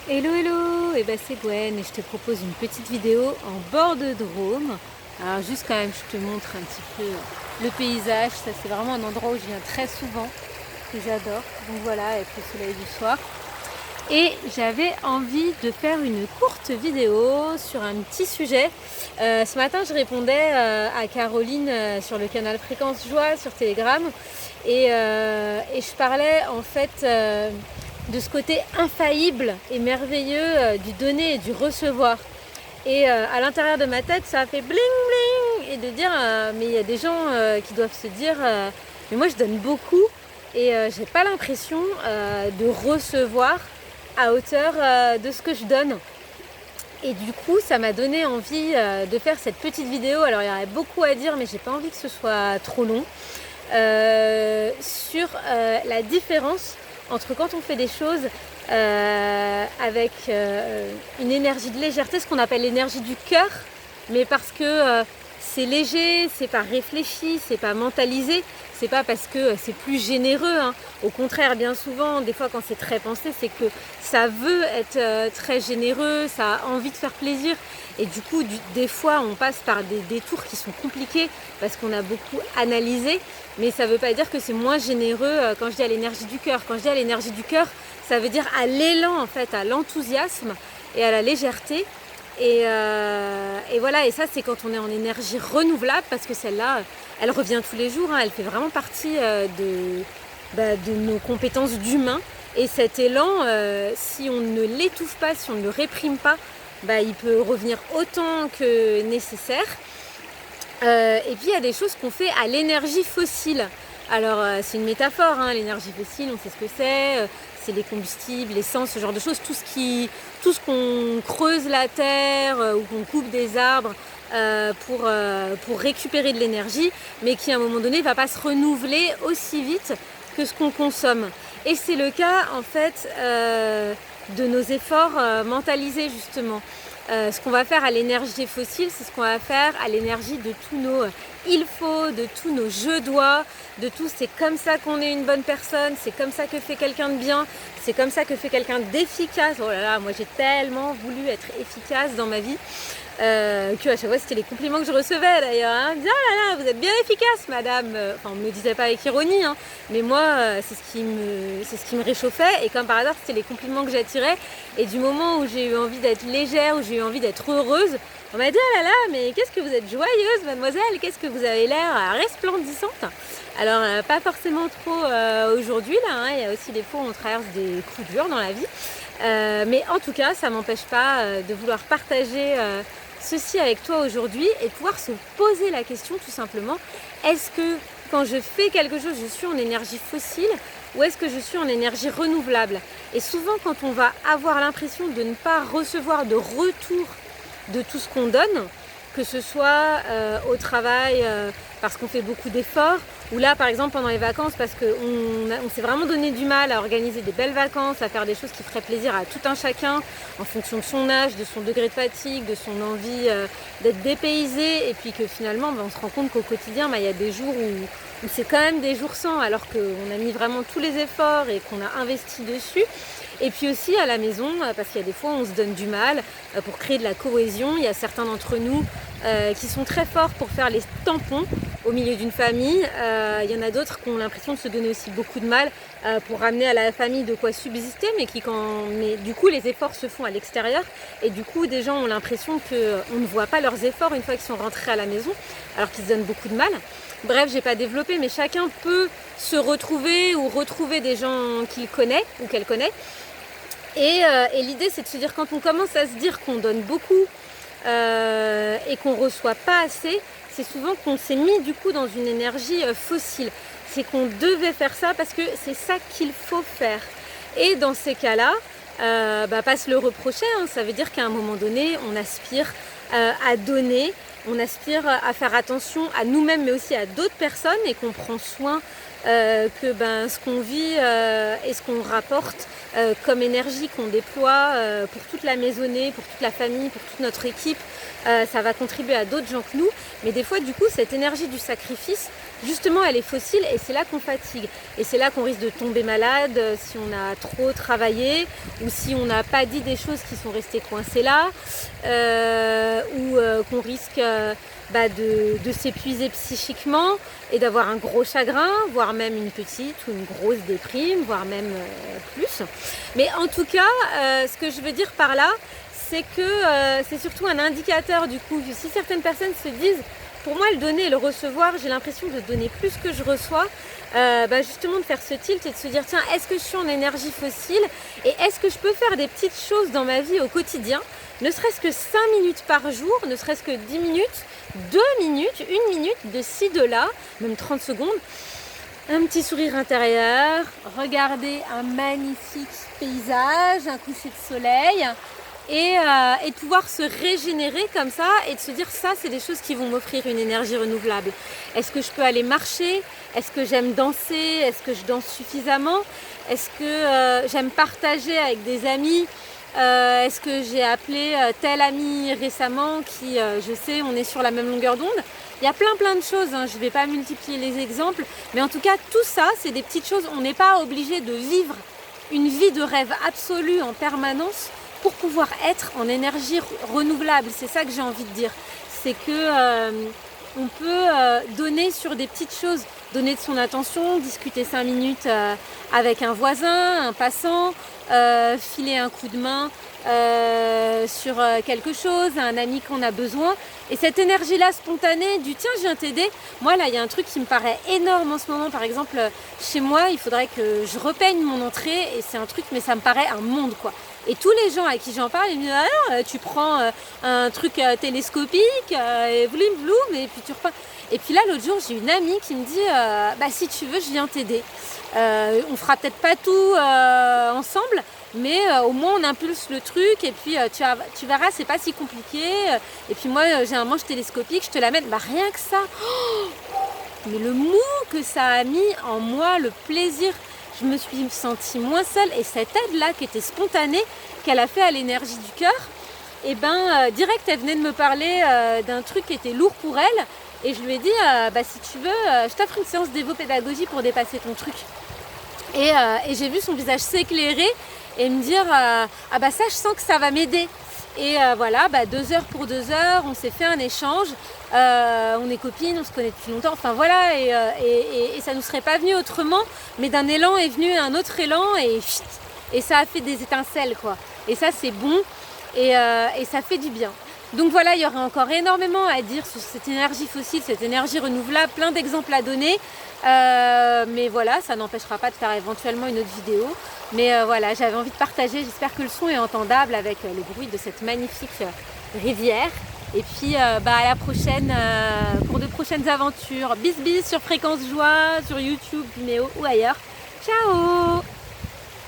Hello hello, et ben c'est Gwen et je te propose une petite vidéo en bord de Drôme. Alors juste quand même je te montre un petit peu le paysage, ça c'est vraiment un endroit où je viens très souvent, que j'adore. Donc voilà, avec le soleil du soir. Et j'avais envie de faire une courte vidéo sur un petit sujet. Ce matin je répondais à Caroline sur le canal Fréquence Joie sur Telegram et je parlais en fait de ce côté infaillible et merveilleux du donner et du recevoir. Et à l'intérieur de ma tête, ça a fait bling bling et de dire mais il y a des gens qui doivent se dire mais moi je donne beaucoup et j'ai pas l'impression de recevoir à hauteur de ce que je donne. Et du coup, ça m'a donné envie de faire cette petite vidéo. Alors il y aurait beaucoup à dire, mais j'ai pas envie que ce soit trop long. Sur la différence entre quand on fait des choses avec une énergie de légèreté, ce qu'on appelle l'énergie du cœur, mais parce que c'est léger, c'est pas réfléchi, c'est pas mentalisé, c'est pas parce que c'est plus généreux, hein. Au contraire, bien souvent, des fois quand c'est très pensé, c'est que ça veut être très généreux, ça a envie de faire plaisir, et du coup, des fois, on passe par des détours qui sont compliqués parce qu'on a beaucoup analysé, mais ça veut pas dire que c'est moins généreux quand je dis à l'énergie du cœur. Quand je dis à l'énergie du cœur, ça veut dire à l'élan, en fait, à l'enthousiasme et à la légèreté. Et voilà, et ça c'est quand on est en énergie renouvelable, parce que celle-là, elle revient tous les jours, hein, elle fait vraiment partie de nos compétences d'humain. Et cet élan, si on ne l'étouffe pas, si on ne le réprime pas, il peut revenir autant que nécessaire. Et puis il y a des choses qu'on fait à l'énergie fossile. Alors c'est une métaphore, hein, l'énergie fossile, on sait ce que c'est les combustibles, l'essence, ce genre de choses, tout ce qu'on creuse la terre ou qu'on coupe des arbres pour récupérer de l'énergie, mais qui à un moment donné ne va pas se renouveler aussi vite que ce qu'on consomme. Et c'est le cas en fait de nos efforts mentalisés justement. Ce qu'on va faire à l'énergie fossile, c'est ce qu'on va faire à l'énergie de tous nos il faut, de tous nos je dois, de tout c'est comme ça qu'on est une bonne personne, c'est comme ça que fait quelqu'un de bien, c'est comme ça que fait quelqu'un d'efficace. Oh là là, moi j'ai tellement voulu être efficace dans ma vie que à chaque fois c'était les compliments que je recevais d'ailleurs, hein. Ah là là, vous êtes bien efficace madame, enfin on me le disait pas avec ironie, hein, mais moi c'est ce qui me réchauffait, et comme par hasard c'était les compliments que j'attirais. Et du moment où j'ai eu envie d'être légère, où j'ai eu envie d'être heureuse, on m'a dit ah là là, mais qu'est-ce que vous êtes joyeuse mademoiselle, qu'est-ce que vous avez l'air resplendissante. Alors pas forcément trop aujourd'hui là, hein. Il y a aussi des fois où on traverse des coups durs dans la vie, mais en tout cas ça m'empêche pas de vouloir partager ceci avec toi aujourd'hui et de pouvoir se poser la question tout simplement, est-ce que quand je fais quelque chose je suis en énergie fossile ou est-ce que je suis en énergie renouvelable? Et souvent quand on va avoir l'impression de ne pas recevoir de retour de tout ce qu'on donne, que ce soit au travail parce qu'on fait beaucoup d'efforts, ou là par exemple pendant les vacances parce qu'on s'est vraiment donné du mal à organiser des belles vacances, à faire des choses qui feraient plaisir à tout un chacun en fonction de son âge, de son degré de fatigue, de son envie d'être dépaysé, et puis que finalement on se rend compte qu'au quotidien il y a des jours où c'est quand même des jours sans, alors qu'on a mis vraiment tous les efforts et qu'on a investi dessus. Et puis aussi à la maison, parce qu'il y a des fois on se donne du mal pour créer de la cohésion. Il y a certains d'entre nous qui sont très forts pour faire les tampons au milieu d'une famille. Il y en a d'autres qui ont l'impression de se donner aussi beaucoup de mal pour ramener à la famille de quoi subsister, mais du coup les efforts se font à l'extérieur, et du coup des gens ont l'impression qu'on ne voit pas leurs efforts une fois qu'ils sont rentrés à la maison, alors qu'ils se donnent beaucoup de mal. Bref, j'ai pas développé, mais chacun peut se retrouver ou retrouver des gens qu'il connaît ou qu'elle connaît. Et l'idée c'est de se dire, quand on commence à se dire qu'on donne beaucoup et qu'on reçoit pas assez, c'est souvent qu'on s'est mis du coup dans une énergie fossile. C'est qu'on devait faire ça parce que c'est ça qu'il faut faire. Et dans ces cas-là, pas se le reprocher, hein. Ça veut dire qu'à un moment donné, on aspire à donner, on aspire à faire attention à nous-mêmes mais aussi à d'autres personnes, et qu'on prend soin que ce qu'on vit et ce qu'on rapporte comme énergie qu'on déploie pour toute la maisonnée, pour toute la famille, pour toute notre équipe, ça va contribuer à d'autres gens que nous. Mais des fois du coup cette énergie du sacrifice, justement elle est fossile et c'est là qu'on fatigue. Et c'est là qu'on risque de tomber malade si on a trop travaillé ou si on n'a pas dit des choses qui sont restées coincées là, ou qu'on risque de s'épuiser psychiquement et d'avoir un gros chagrin, voire même une petite ou une grosse déprime, voire même plus. Mais en tout cas, ce que je veux dire par là, c'est que c'est surtout un indicateur du coup. Si certaines personnes se disent, pour moi le donner et le recevoir, j'ai l'impression de donner plus que je reçois, justement de faire ce tilt et de se dire tiens, est-ce que je suis en énergie fossile et est-ce que je peux faire des petites choses dans ma vie au quotidien, ne serait-ce que 5 minutes par jour, ne serait-ce que 10 minutes, 2 minutes, 1 minute, de ci, de là, même 30 secondes, un petit sourire intérieur, regarder un magnifique paysage, un coucher de soleil, et de pouvoir se régénérer comme ça et de se dire ça c'est des choses qui vont m'offrir une énergie renouvelable. Est-ce que je peux aller marcher? Est-ce que j'aime danser? Est-ce que je danse suffisamment? Est-ce que j'aime partager avec des amis? Est-ce que j'ai appelé tel ami récemment qui, je sais, on est sur la même longueur d'onde? Il y a plein de choses, hein. Je ne vais pas multiplier les exemples, mais en tout cas tout ça c'est des petites choses. On n'est pas obligé de vivre une vie de rêve absolue en permanence pour pouvoir être en énergie renouvelable. C'est ça que j'ai envie de dire. C'est que on peut donner sur des petites choses, donner de son attention, discuter 5 minutes avec un voisin, un passant, filer un coup de main sur quelque chose, à un ami qu'on a besoin. Et cette énergie-là spontanée du tiens, je viens t'aider. Moi là, il y a un truc qui me paraît énorme en ce moment. Par exemple, chez moi, il faudrait que je repeigne mon entrée et c'est un truc, mais ça me paraît un monde quoi. Et tous les gens à qui j'en parle, ils me disent alors, tu prends un truc télescopique et vloum vloum et puis tu repeins. Et puis là l'autre jour j'ai une amie qui me dit si tu veux je viens t'aider. On fera peut-être pas tout ensemble, mais au moins on impulse le truc et puis tu verras c'est pas si compliqué. Et puis moi j'ai un manche télescopique, je te l'amène. Rien que ça. Oh, mais le mou que ça a mis en moi, le plaisir. Je me suis sentie moins seule et cette aide-là qui était spontanée, qu'elle a fait à l'énergie du cœur, et direct elle venait de me parler d'un truc qui était lourd pour elle et je lui ai dit si tu veux je t'offre une séance d'évo-pédagogie pour dépasser ton truc. Et j'ai vu son visage s'éclairer et me dire ça je sens que ça va m'aider. Et 2 heures pour 2 heures, on s'est fait un échange, on est copines, on se connaît depuis longtemps, enfin voilà, et ça nous serait pas venu autrement, mais d'un élan est venu un autre élan et ça a fait des étincelles quoi. Et ça c'est bon et ça fait du bien. Donc voilà, il y aurait encore énormément à dire sur cette énergie fossile, cette énergie renouvelable, plein d'exemples à donner. Mais voilà, ça n'empêchera pas de faire éventuellement une autre vidéo. Mais voilà, j'avais envie de partager, j'espère que le son est entendable avec le bruit de cette magnifique rivière. Et puis à la prochaine pour de prochaines aventures. Bis bis sur Fréquence Joie, sur YouTube, Vimeo ou ailleurs. Ciao!